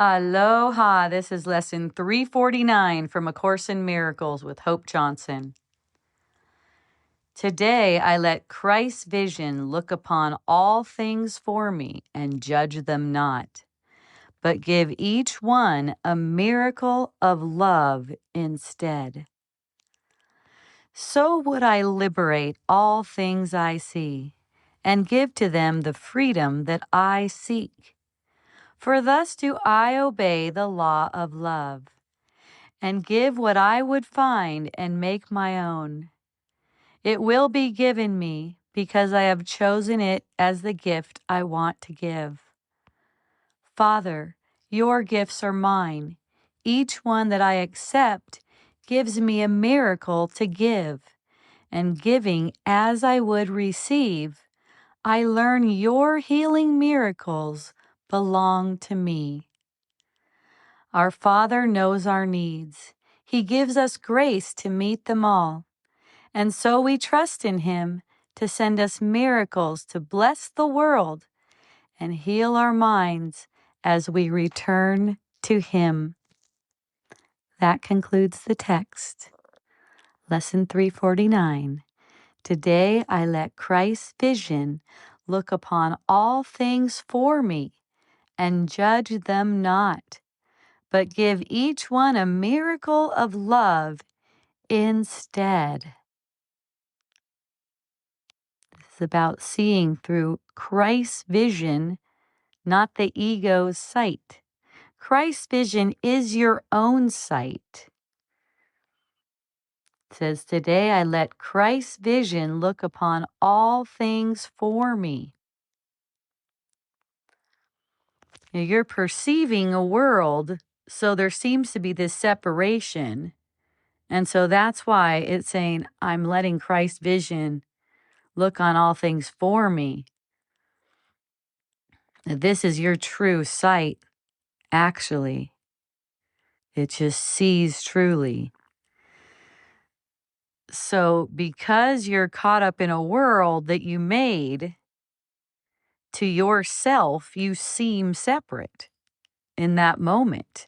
Aloha, this is lesson 349 from A Course in Miracles with Hope Johnson. Today I let Christ's vision look upon all things for me and judge them not, but give each one a miracle of love instead. So would I liberate all things I see and give to them the freedom that I seek. For thus do I obey the law of love, and give what I would find and make my own. It will be given me because I have chosen it as the gift I want to give. Father, your gifts are mine. Each one that I accept gives me a miracle to give, and giving as I would receive, I learn your healing miracles belong to me. Our Father knows our needs. He gives us grace to meet them all. And so we trust in Him to send us miracles to bless the world and heal our minds as we return to Him. That concludes the text. Lesson 349. Today I let Christ's vision look upon all things for me and judge them not, but give each one a miracle of love instead. It's about seeing through Christ's vision, not the ego's sight. Christ's vision is your own sight. It says, today I let Christ's vision look upon all things for me. Now, you're perceiving a world, so there seems to be this separation. And so that's why it's saying, I'm letting Christ's vision look on all things for me. This is your true sight, actually. It just sees truly. So because you're caught up in a world that you made, to yourself, you seem separate in that moment.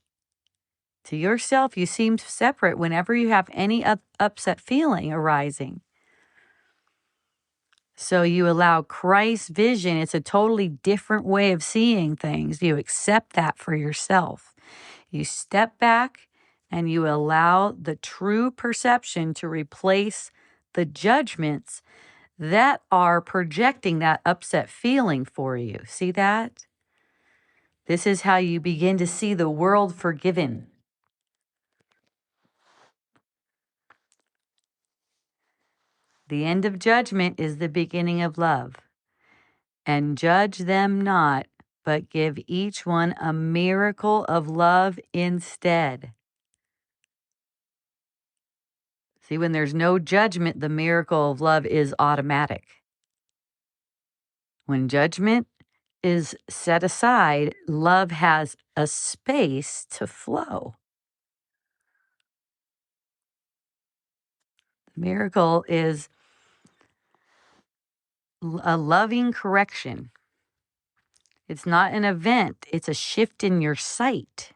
To yourself, you seem separate whenever you have any upset feeling arising. So you allow Christ's vision. It's a totally different way of seeing things. You accept that for yourself. You step back and you allow the true perception to replace the judgments that are projecting that upset feeling for you. See that? This is how you begin to see the world forgiven. The end of judgment is the beginning of love. And judge them not, but give each one a miracle of love instead. See, when there's no judgment, the miracle of love is automatic. When judgment is set aside, love has a space to flow. The miracle is a loving correction. It's not an event, it's a shift in your sight.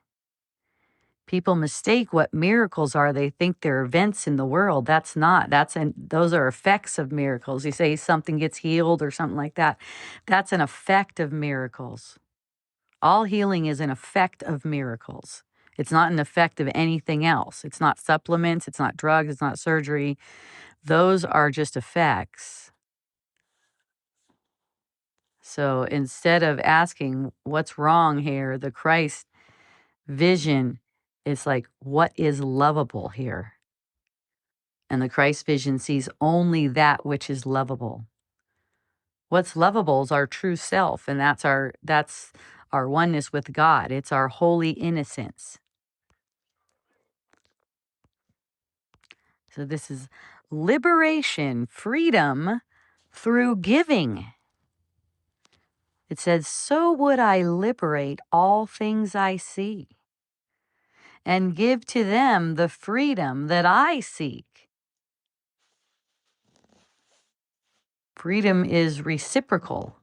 People mistake what miracles are. They think they're events in the world. That's not. Those are effects of miracles. You say something gets healed or something like that. That's an effect of miracles. All healing is an effect of miracles. It's not an effect of anything else. It's not supplements. It's not drugs. It's not surgery. Those are just effects. So instead of asking what's wrong here, the Christ vision is like, what is lovable here? And the Christ vision sees only that which is lovable. What's lovable is our true self, and that's our oneness with God. It's our holy innocence. So this is liberation, freedom through giving. It says, so would I liberate all things I see and give to them the freedom that I seek. Freedom is reciprocal.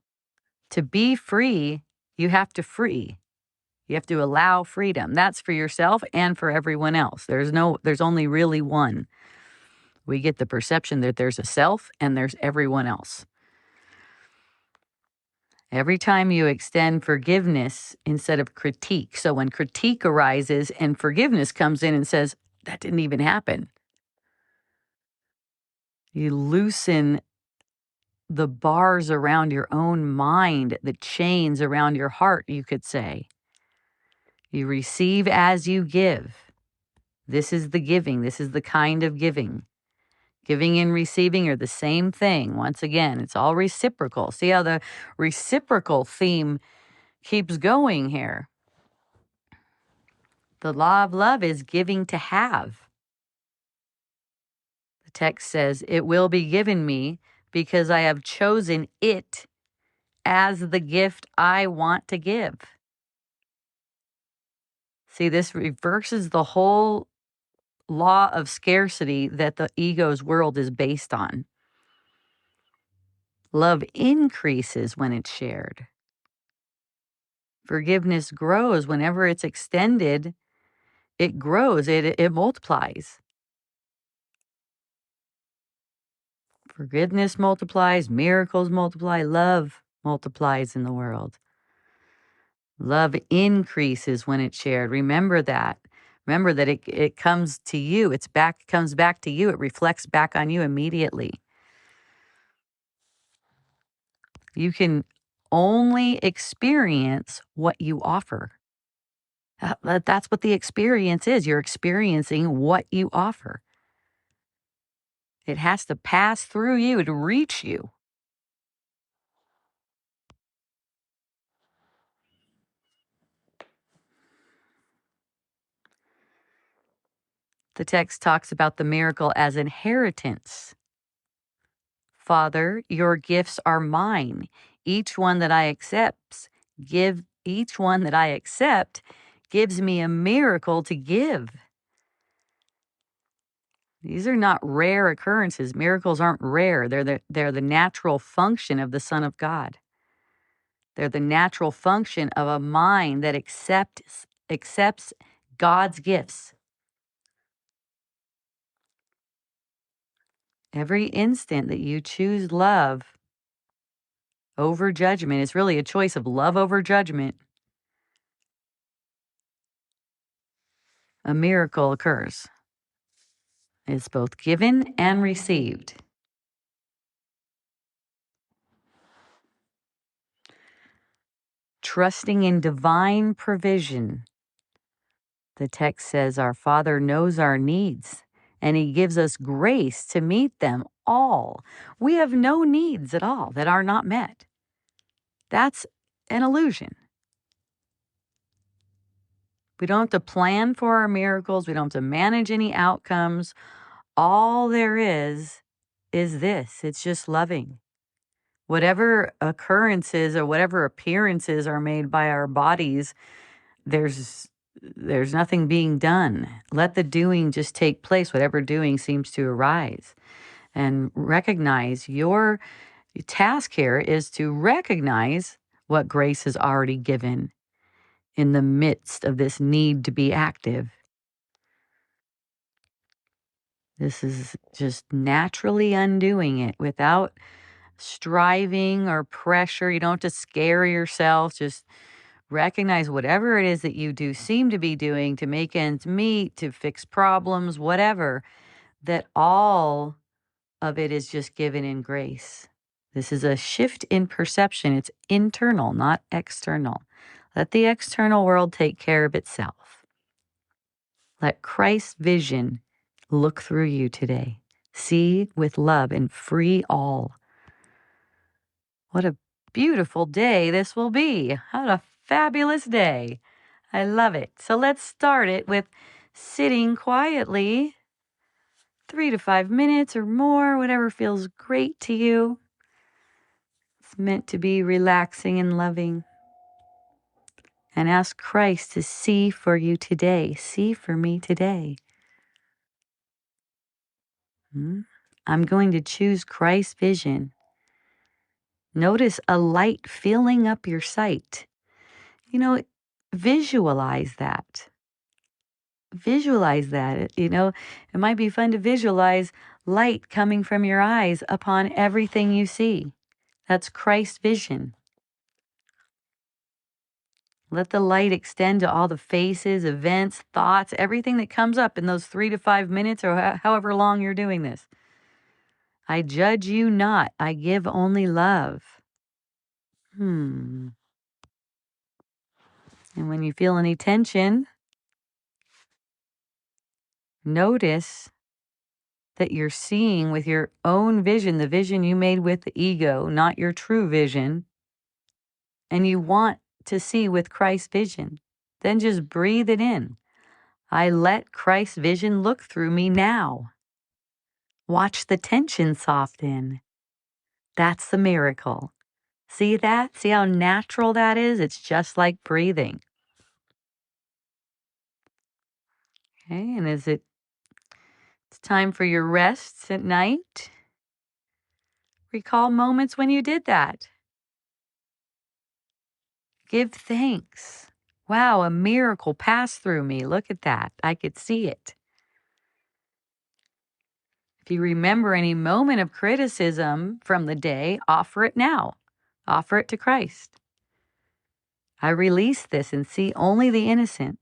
To be free, you have to free. You have to allow freedom. That's for yourself and for everyone else. There's only really one. We get the perception that there's a self and there's everyone else. Every time you extend forgiveness instead of critique. So when critique arises and forgiveness comes in and says, that didn't even happen, you loosen the bars around your own mind, the chains around your heart, you could say. You receive as you give. This is the giving. This is the kind of giving. Giving and receiving are the same thing. Once again, it's all reciprocal. See how the reciprocal theme keeps going here. The law of love is giving to have. The text says, it will be given me because I have chosen it as the gift I want to give. See, this reverses the whole law of scarcity that the ego's world is based on. Love increases when it's shared. Forgiveness grows whenever it's extended. It grows, it multiplies. Forgiveness multiplies, miracles multiply, love multiplies in the world. Love increases when it's shared. Remember that. Remember that it comes to you. Comes back to you. It reflects back on you immediately. You can only experience what you offer. That's what the experience is. You're experiencing what you offer. It has to pass through you to reach you. The text talks about the miracle as inheritance. Father, your gifts are mine. Each one that I accept gives me a miracle to give. These are not rare occurrences. Miracles aren't rare. They're the natural function of the Son of God. They're the natural function of a mind that accepts God's gifts. Every instant that you choose love over judgment, it's really a choice of love over judgment, a miracle occurs. It's both given and received. Trusting in divine provision. The text says our Father knows our needs and He gives us grace to meet them all. We have no needs at all that are not met. That's an illusion. We don't have to plan for our miracles. We don't have to manage any outcomes. All there is this. It's just loving. Whatever occurrences or whatever appearances are made by our bodies, there's nothing being done. Let the doing just take place, whatever doing seems to arise. And recognize your task here is to recognize what grace has already given in the midst of this need to be active. This is just naturally undoing it without striving or pressure. You don't have to scare yourself. Just recognize whatever it is that you do seem to be doing to make ends meet, to fix problems, whatever, that all of it is just given in grace. This is a shift in perception. It's internal, not external. Let the external world take care of itself. Let Christ's vision look through you today. See with love and free all. What a beautiful day this will be. What a fabulous day. I love it. So let's start it with sitting quietly, 3 to 5 minutes or more, whatever feels great to you. It's meant to be relaxing and loving. And ask Christ to see for you today. See for me today. I'm going to choose Christ's vision. Notice a light filling up your sight. You know, visualize that. Visualize that. It might be fun to visualize light coming from your eyes upon everything you see. That's Christ's vision. Let the light extend to all the faces, events, thoughts, everything that comes up in those 3 to 5 minutes or however long you're doing this. I judge you not. I give only love. And when you feel any tension, notice that you're seeing with your own vision, the vision you made with the ego, not your true vision, and you want to see with Christ's vision. Then just breathe it in. I let Christ's vision look through me now. Watch the tension soften. That's the miracle. See that? See how natural that is? It's just like breathing. Okay, and it's time for your rests at night. Recall moments when you did that. Give thanks. Wow, a miracle passed through me. Look at that. I could see it. If you remember any moment of criticism from the day, offer it now. Offer it to Christ. I release this and see only the innocence.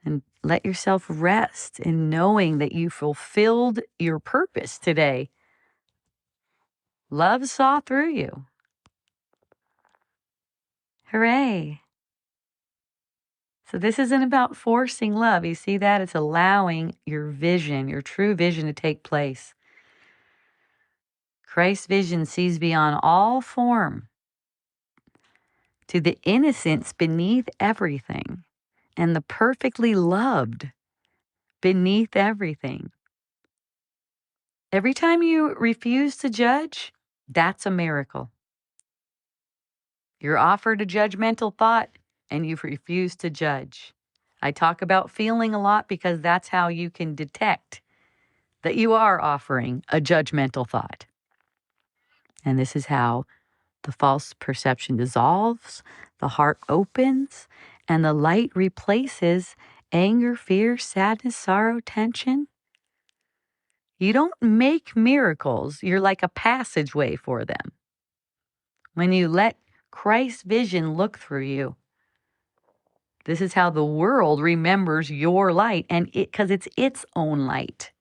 And let yourself rest in knowing that you fulfilled your purpose today. Love saw through you. Hooray. So this isn't about forcing love. You see that? It's allowing your vision, your true vision, to take place. Christ's vision sees beyond all form to the innocence beneath everything and the perfectly loved beneath everything. Every time you refuse to judge, that's a miracle. You're offered a judgmental thought and you've refused to judge. I talk about feeling a lot because that's how you can detect that you are offering a judgmental thought. And this is how the false perception dissolves, the heart opens, and the light replaces anger, fear, sadness, sorrow, tension. You don't make miracles. You're like a passageway for them. When you let Christ's vision look through you, this is how the world remembers your light, and because it's its own light.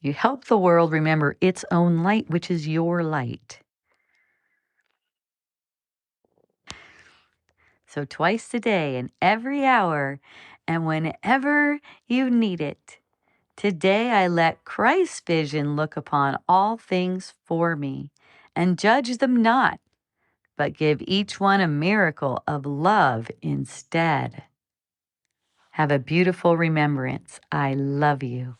You help the world remember its own light, which is your light. So twice a day and every hour and whenever you need it. Today I let Christ's vision look upon all things for me and judge them not, but give each one a miracle of love instead. Have a beautiful remembrance. I love you.